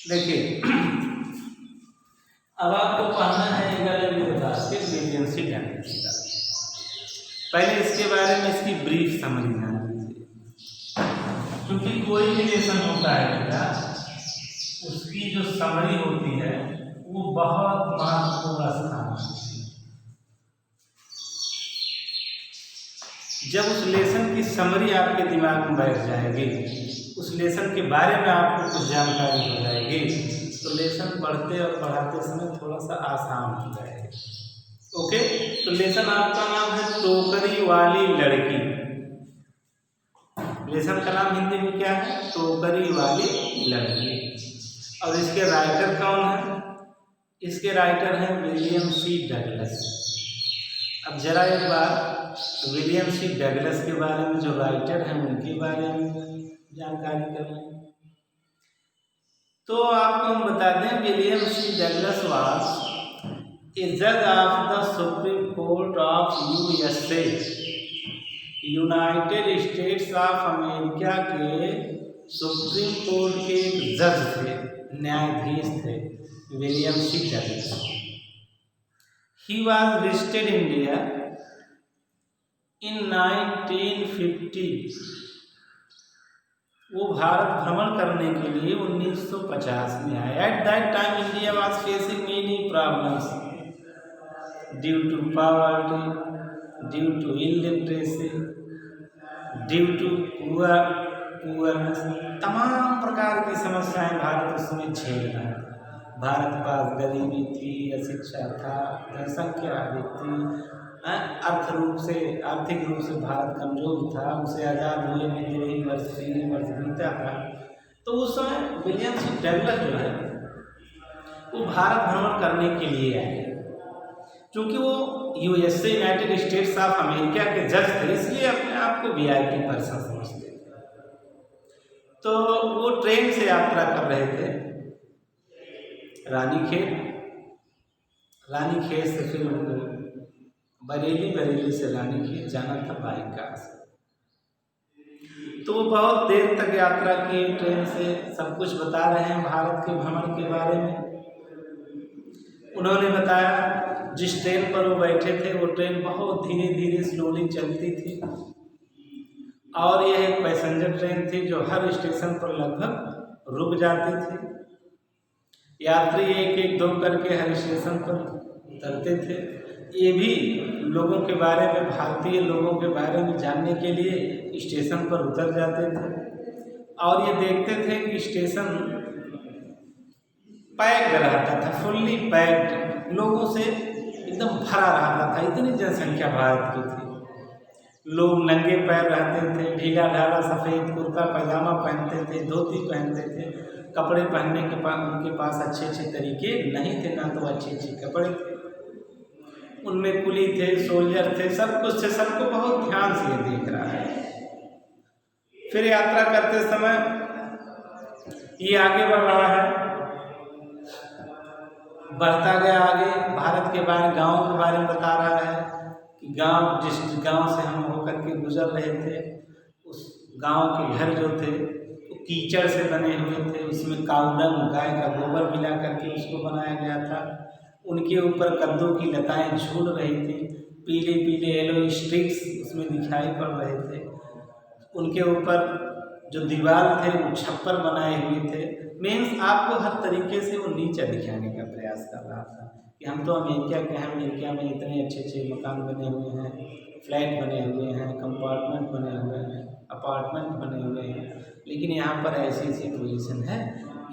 देखिए, अब आपको पढ़ना है विलियम सी डगलस का। पहले इसके बारे में इसकी ब्रीफ समझ जान लीजिए, क्योंकि कोई भी लेसन होता है बेटा, उसकी जो समरी होती है वो बहुत महत्वपूर्ण स्थान होती है। जब उस लेसन की समरी आपके दिमाग में बैठ जाएगी, उस लेसन के बारे में आपको कुछ जानकारी हो जाएगी, तो लेसन पढ़ते और पढ़ाते समय थोड़ा सा आसान हो जाएगा। ओके, तो लेसन आपका नाम है टोकरी वाली लड़की। लेसन का नाम हिंदी में क्या है? टोकरी वाली लड़की। और इसके राइटर कौन है? इसके राइटर हैं विलियम सी डगलस। अब जरा एक बार विलियम सी डगलस के बारे में जो राइटर हैं उनके बारे में जानकारी कर लें। तो आपको हम बता दें, William C Douglas was a जज of the supreme court of USA, United States of America के सुप्रीम कोर्ट के एक जज थे, न्यायाधीश थे William C Douglas. He was visited India in 1950। वो भारत भ्रमण करने के लिए 1950 में आए। At that time India was facing many problems due to poverty, due to illiteracy, due to poorness. तमाम प्रकार की समस्याएं भारत उस समय झेल रहा था। भारत के पास गरीबी थी, अशिक्षा था, जनसंख्या अधिक थी, आर्थिक रूप से भारत कमजोर था। उसे आज़ाद हुए में 3 वर्ष बीता था। तो उस समय विलियम सी डगलस जो है वो भारत भ्रमण करने के लिए आए। क्योंकि वो USA, United States of America के जज थे, इसलिए अपने आप को वीआईपी पर्सन समझते थे। तो वो ट्रेन से यात्रा कर रहे थे रानीखेत से फिर उनको बरेली से रानीखेत जाना था बाई कार से। तो वो बहुत देर तक यात्रा की ट्रेन से, सब कुछ बता रहे हैं भारत के भ्रमण के बारे में। उन्होंने बताया जिस ट्रेन पर वो बैठे थे वो ट्रेन बहुत धीरे धीरे स्लोली चलती थी, और यह एक पैसेंजर ट्रेन थी जो हर स्टेशन पर लगभग रुक जाती थी। यात्री एक एक दो करके हर स्टेशन पर उतरते थे। ये भी लोगों के बारे में, भारतीय लोगों के बारे में जानने के लिए स्टेशन पर उतर जाते थे, और ये देखते थे कि स्टेशन पैक्ड रहता था, फुल्ली पैक्ड, लोगों से एकदम भरा रहता था। इतनी जनसंख्या भारत की थी। लोग नंगे पैर रहते थे, ढीला ढाला सफ़ेद कुर्ता पैजामा पहनते थे, धोती पहनते थे। कपड़े पहनने के उनके पास अच्छे अच्छे तरीके नहीं थे, ना तो अच्छे अच्छे कपड़े थे। उनमें कुली थे, सोल्जर थे, सब कुछ थे। सबको बहुत ध्यान से ये देख रहा है। फिर यात्रा करते समय ये आगे बढ़ रहा है, बढ़ता गया आगे। भारत के बारे, गाँव के बारे में बता रहा है कि जिस गांव से हम होकर के गुजर रहे थे, उस गांव के घर जो थे वो कीचड़ से बने हुए थे। उसमें काउडंग, गाय का गोबर मिला करके उसको बनाया गया था। उनके ऊपर कद्दू की लताएं झूल रही थी, पीले पीले येलो स्ट्रिक्स उसमें दिखाई पड़ रहे थे। उनके ऊपर जो दीवार थे वो छप्पर बनाए हुए थे। मीन्स आपको हर तरीके से वो नीचा दिखाने का प्रयास कर रहा था कि हम तो अमेरिका के हैं, अमेरिका में इतने अच्छे अच्छे मकान बने हुए हैं, फ्लैट बने हुए हैं, कंपार्टमेंट बने हुए हैं, अपार्टमेंट बने हुए हैं, लेकिन यहाँ पर ऐसी ऐसी पोजीशन है।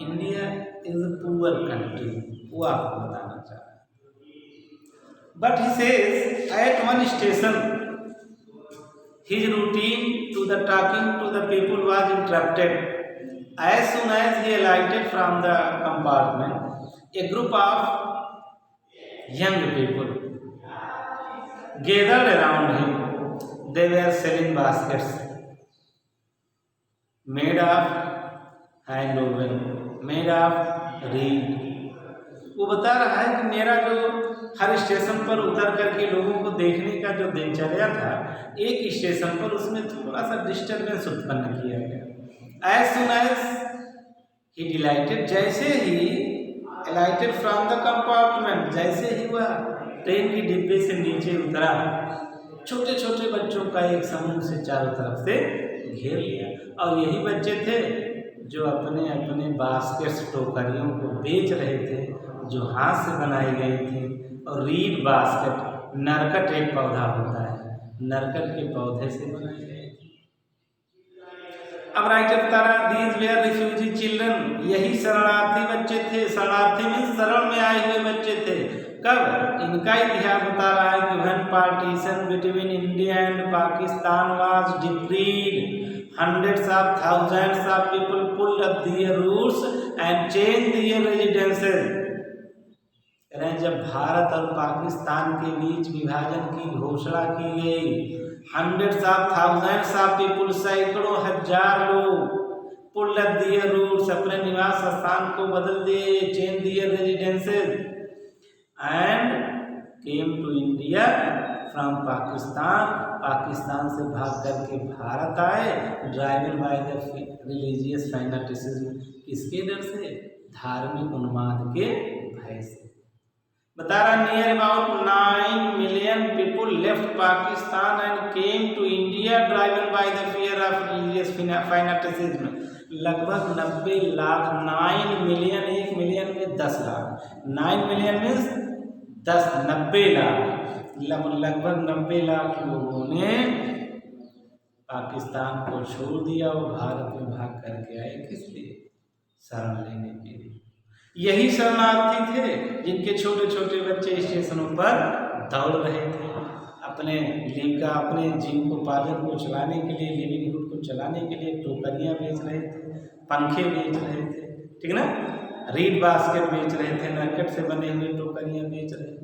India is a poor country, वो आपको बताना चाह रहा है। But he says at one station his routine to the talking to the people was interrupted. As soon as he alighted from the compartment, a group of young people gathered around him. They were selling baskets made of hand woven, made of reed. वो बता रहा है कि मेरा जो हर station पर उतर करके लोगों को देखने का जो दिनचर्या था, एक स्टेशन पर उसमें थोड़ा सा डिस्टर्बेंस उत्पन्न किया गया। As soon as he delighted, जैसे ही alighted फ्रॉम द कंपार्टमेंट, जैसे ही वह ट्रेन के डिब्बे से नीचे उतरा, छोटे छोटे बच्चों का एक समूह से चारों तरफ से घेर लिया। और यही बच्चे थे जो अपने अपने बास्केट्स, टोकरियों को बेच रहे थे, जो हाथ से बनाई गई थी। और रीड बास्केट, नरकट एक पौधा होता है, नरकट के पौधे से बनाई गई थी। अब राइटर बता रहा, दीज वेयर रिफ्यूजी चिल्ड्रन, यही शरणार्थी बच्चे थे। शरणार्थी मीन्स शरण में आए हुए बच्चे थे। कब? इनका इतिहास बता रहा है कि when partition between India and Pakistan was decreed, hundreds of thousands of people pulled up their roots and changed their residences। जब भारत और पाकिस्तान के बीच विभाजन की घोषणा की गई, hundreds of thousands of people, सैकड़ों हजार लोग, pulled up their roots, अपने निवास स्थान को बदल दिए, changed their residences and came to India from Pakistan, Pakistan से भाग करके भारत आए, driven by the religious fanaticism, किसके डर से? धार्मिक उन्माद के भय से। बता रहा, near about 9 million people left Pakistan and came to India driven by the fear of religious fanaticism. लगभग 90 लाख, 9 मिलियन, 1 मिलियन में 10 लाख, 9 मिलियन मीन्स 90 लाख, लगभग 90 लाख लोगों ने पाकिस्तान को छोड़ दिया और भारत में भाग करके आए। किस लिए? शरण लेने के लिए। यही शरणार्थी थे जिनके छोटे छोटे बच्चे स्टेशनों पर दौड़ रहे थे, अपने अपने जीविकोपार्जन को चलाने के लिए, लिवलीहुड को चलाने के लिए टोकरियाँ बेच रहे थे, पंखे बेच रहे थे, ठीक ना, रीड बास्केट बेच रहे थे, नरकट से बने हुए टोकरियाँ बेच रहे थे।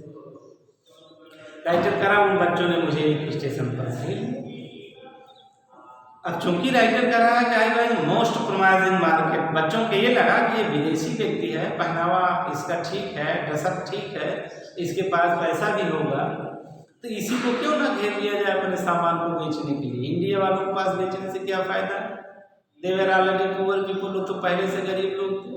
राइटर करा, उन बच्चों ने मुझे एक स्टेशन पर घेर लिया। अब चूंकि राइटर कर रहा है कि आई वाज मोस्ट प्रोमाइजिंग मार्केट, बच्चों को ये लगा कि ये विदेशी व्यक्ति है, पहनावा इसका ठीक है, ड्रेसअप ठीक है, इसके पास पैसा भी होगा, तो इसी को क्यों ना घेर लिया जाए अपने सामान को बेचने के लिए। इंडिया वालों के पास बेचने से क्या फायदा? दे वर ऑलरेडी पुअर पीपल, तो पहले से गरीब लोग थे।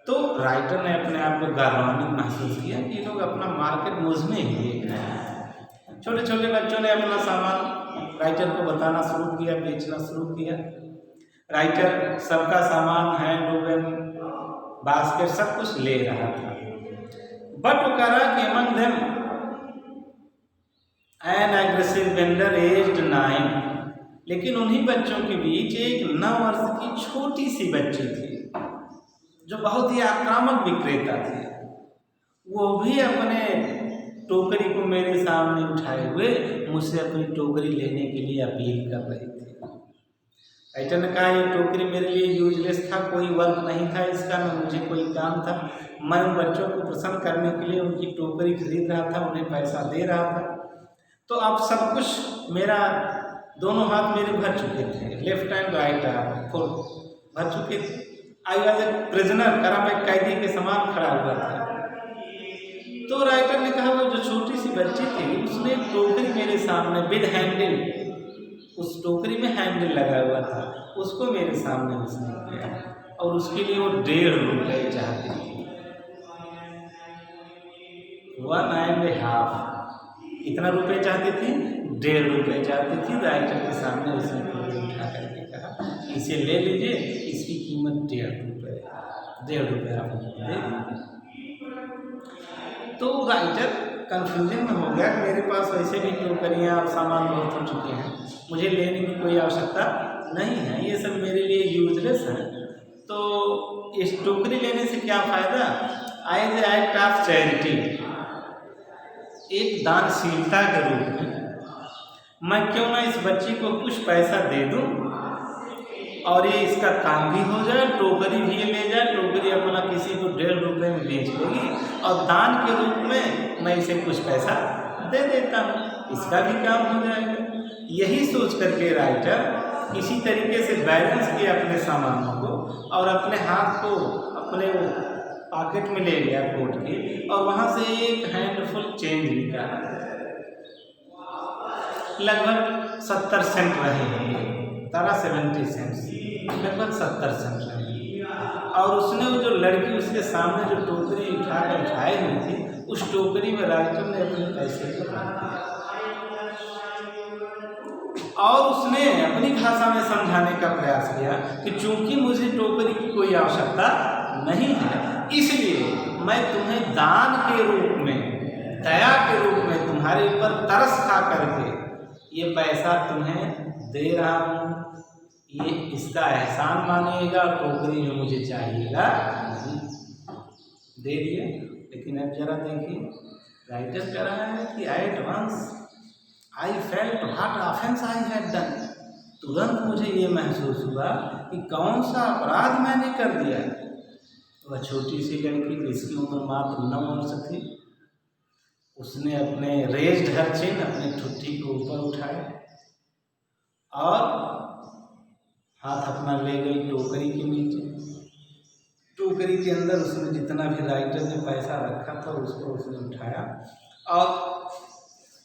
तो राइटर ने अपने आप को गौरवान्वित महसूस किया कि ये लोग अपना मार्केट मुझ में ही देख रहे हैं। छोटे छोटे बच्चों ने अपना सामान राइटर को बताना शुरू किया, बेचना शुरू किया। राइटर सबका सामान, हैंडलूम, बास्केट, सब कुछ ले रहा था। बट वो कह रहा कि among them an aggressive vendor aged 9, लेकिन उन्हीं बच्चों के बीच एक 9 वर्ष की छोटी सी बच्ची थी जो बहुत ही आक्रामक विक्रेता थी। वो भी अपने टोकरी को मेरे सामने उठाए हुए मुझसे अपनी टोकरी लेने के लिए अपील कर रही थी। राइटर ने कहा, ये टोकरी मेरे लिए यूजलेस था, कोई वर्क नहीं था इसका, न मुझे कोई काम था। मैं उन बच्चों को प्रसन्न करने के लिए उनकी टोकरी खरीद रहा था, उन्हें पैसा दे रहा था। तो अब सब कुछ मेरा, दोनों हाथ मेरे भर चुके थे, लेफ्ट एंड राइट हाथ फुल भर चुके थे। आई वॉज ए प्रिजनर, करा मैं कैदी के समान खड़ा हुआ था। तो राइटर ने कहा, वो जो छोटी सी बच्ची थी उसने टोकरी मेरे सामने विद हैंडल, उस टोकरी में हैंडल लगा हुआ था, उसको मेरे सामने उसने किया और उसके लिए वो 1.5 रुपये चाहती थी। 1.5, कितना रुपये चाहती थी? 1.5 रुपये चाहती थी। राइटर के सामने उसने टोकरी उठा करके कहा, इसे ले लीजिए, इसकी कीमत 1.5 रुपये, 1.5 रुपये आप दे दीजिए। तो राइटर कंफ्यूजन में हो गया, मेरे पास वैसे भी टोकरियाँ और सामान बहुत हो चुके हैं, मुझे लेने की कोई आवश्यकता नहीं है, ये सब मेरे लिए यूजलेस है, तो इस टोकरी लेने से क्या फ़ायदा? As a act of charity, एक दानशीलता के रूप में मैं क्यों ना इस बच्ची को कुछ पैसा दे दूं और ये इसका काम भी हो जाए, टोकरी भी ये ले जाए, टोकरी अपना किसी को 1.5 रुपये में बेच देगी और दान के रूप में मैं इसे कुछ पैसा दे देता हूँ, इसका भी काम हो जाएगा। यही सोच करके राइटर किसी तरीके से बैलेंस किया अपने सामानों को और अपने हाथ को अपने पॉकेट में ले गया कोट के, और वहाँ से एक हैंडफुल चेंज निकाला, लगभग 70 सेंट रहे होंगे, 70 सेंट, लगभग 70 सेंट रहे। लड़की उसके सामने जो टोकरी उठाई हुई थी, उस टोकरी में राइटर ने अपने पैसे को रख दिया और उसने अपनी भाषा में समझाने का प्रयास किया कि चूंकि मुझे टोकरी की कोई आवश्यकता नहीं है, इसलिए मैं तुम्हें दान के रूप में, दया के रूप में, तुम्हारे ऊपर तरस खा करके ये पैसा तुम्हें दे रहा हूँ, ये इसका एहसान मानिएगा, टोकरी जो मुझे चाहिएगा नहीं। दे दिए। लेकिन अब जरा देखिए, राइटर कह रहा है कि at once I felt what offence I had done, तुरंत मुझे ये महसूस हुआ कि कौन सा अपराध मैंने कर दिया। वह छोटी सी लड़की जिसकी उम्र मात्र 9 वर्ष थी, उसने अपने रेज्ड हर चिन अपने ठुट्ठी को ऊपर उठाया और हाथ अपना ले गई टोकरी के नीचे। टोकरी के अंदर उसने जितना भी राइटर ने पैसा रखा था उसको उसने उठाया और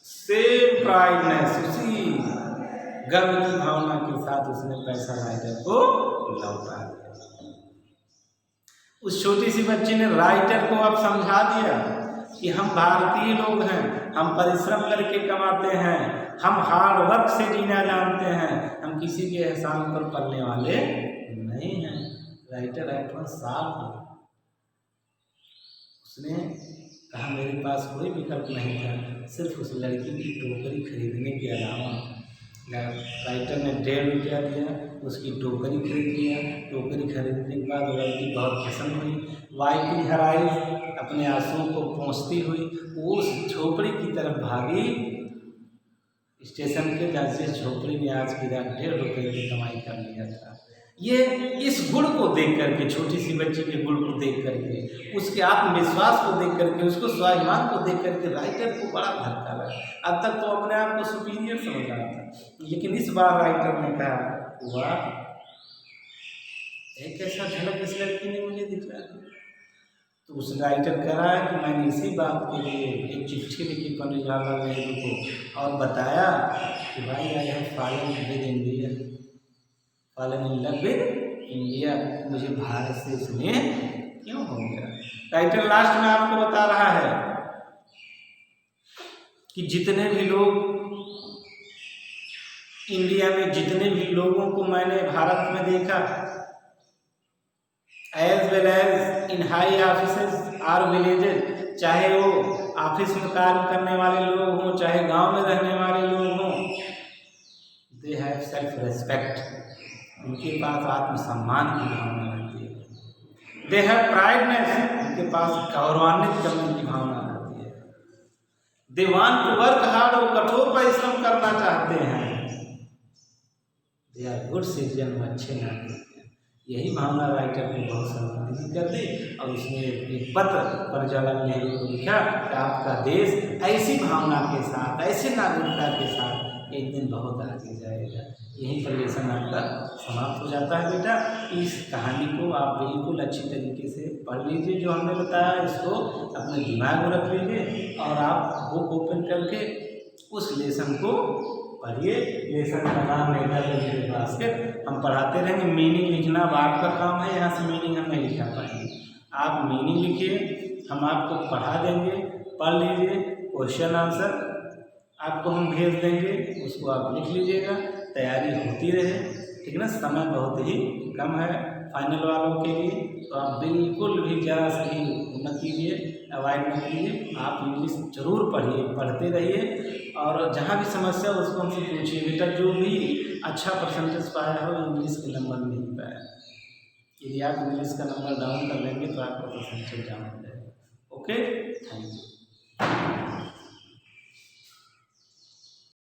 सेम प्राइडनेस, उसी गर्व की भावना के साथ उसने पैसा राइटर को लौटा दिया। उस छोटी सी बच्ची ने राइटर को अब समझा दिया कि हम भारतीय लोग हैं, हम परिश्रम करके कमाते हैं, हम हार्ड वर्क से जीना जानते हैं, हम किसी के एहसान पर पलने वाले नहीं हैं। राइटर एटवन साफ, उसने कहा मेरे पास कोई विकल्प नहीं था सिर्फ उस लड़की की टोकरी खरीदने के अलावा। राइटर ने 1.5 रुपया दिया, उसकी टोकरी खरीद लिया। टोकरी खरीदने के बाद लड़की बहुत पसंद हुई। वाइपिंग हर आइज, अपने आंसुओं को पोंछती हुई वो उस झोपड़ी की तरफ भागी, स्टेशन के जहाँ से झोपड़ी में आज की रात 1.5 रुपये की कमाई कर लिया था। ये इस गुण को देख करके, छोटी सी बच्ची के गुण को देख करके, उसके आत्मविश्वास को देख करके, उसको स्वाभिमान को देख करके राइटर को बड़ा धक्का लगा। अब तक तो अपने आप को सुपीरियर समझ रहा था, लेकिन इस बार राइटर ने कहा वाह, एक ऐसा झलक इस लड़की ने मुझे दिखला दी। तो उस राइटर कह रहा है कि मैंने इसी बात के लिए एक चिट्ठी लिखी पंडित जवाहरलाल नेहरू को और बताया कि भाई I have fallen with India, fallen in love with India, मुझे भारत से स्नेह क्यों हो गया। राइटर लास्ट में आपको बता रहा है कि जितने भी लोग इंडिया में, जितने भी लोगों को मैंने भारत में देखा, as well as in high offices और विलेजेस, चाहे वो ऑफिस में कार्य करने वाले लोग हों, चाहे गांव में रहने वाले लोग हों, दे हैव सेल्फ रेस्पेक्ट, उनके पास आत्मसम्मान की भावना रहती है। दे हैव प्राइडनेस, उनके पास गौरवान्वित करने की भावना रहती है। They want to work hard, वो कठोर परिश्रम करना चाहते हैं। दे आर गुड सिटीजन, वो अच्छे नागरिक हैं। यही भावना राइटर को बहुत संबोधित कर दी और उसने एक पत्र पर जवाहरलाल नेहरू को लिखा कि आपका देश ऐसी भावना के साथ, ऐसे नागरिकता के साथ एक दिन बहुत आगे जाएगा। यही पर लेसन आपका समाप्त हो जाता है। बेटा, इस कहानी को आप बिल्कुल अच्छी तरीके से पढ़ लीजिए, जो हमने बताया इसको अपने दिमाग में रख लीजिए और आप बुक ओपन करके उस लेसन को पढ़िए। लेसन का नाम मेरे बास्केट, हम पढ़ाते रहेंगे। मीनिंग लिखना अब आपका काम है, यहाँ से मीनिंग हम नहीं लिखा पाएंगे। आप मीनिंग लिखिए, हम आपको पढ़ा देंगे, पढ़ लीजिए। क्वेश्चन आंसर आपको हम भेज देंगे, उसको आप लिख लीजिएगा। तैयारी होती रहे, ठीक ना। समय बहुत ही कम है फाइनल वालों के लिए, तो आप बिल्कुल भी ज़रा सही न कीजिए, अवॉइड न कीजिए। आप इंग्लिश जरूर पढ़िए, पढ़ते रहिए और जहाँ भी समस्या हो उसको हमसे पूछिए। बेटा, जो भी अच्छा परसेंटेज पाया हो इंग्लिश के नंबर नहीं पाया, यदि आप इंग्लिश का नंबर डाउन कर लेंगे तो आपका परसेंटेज डाउन हो जाएगा। Okay, thank you.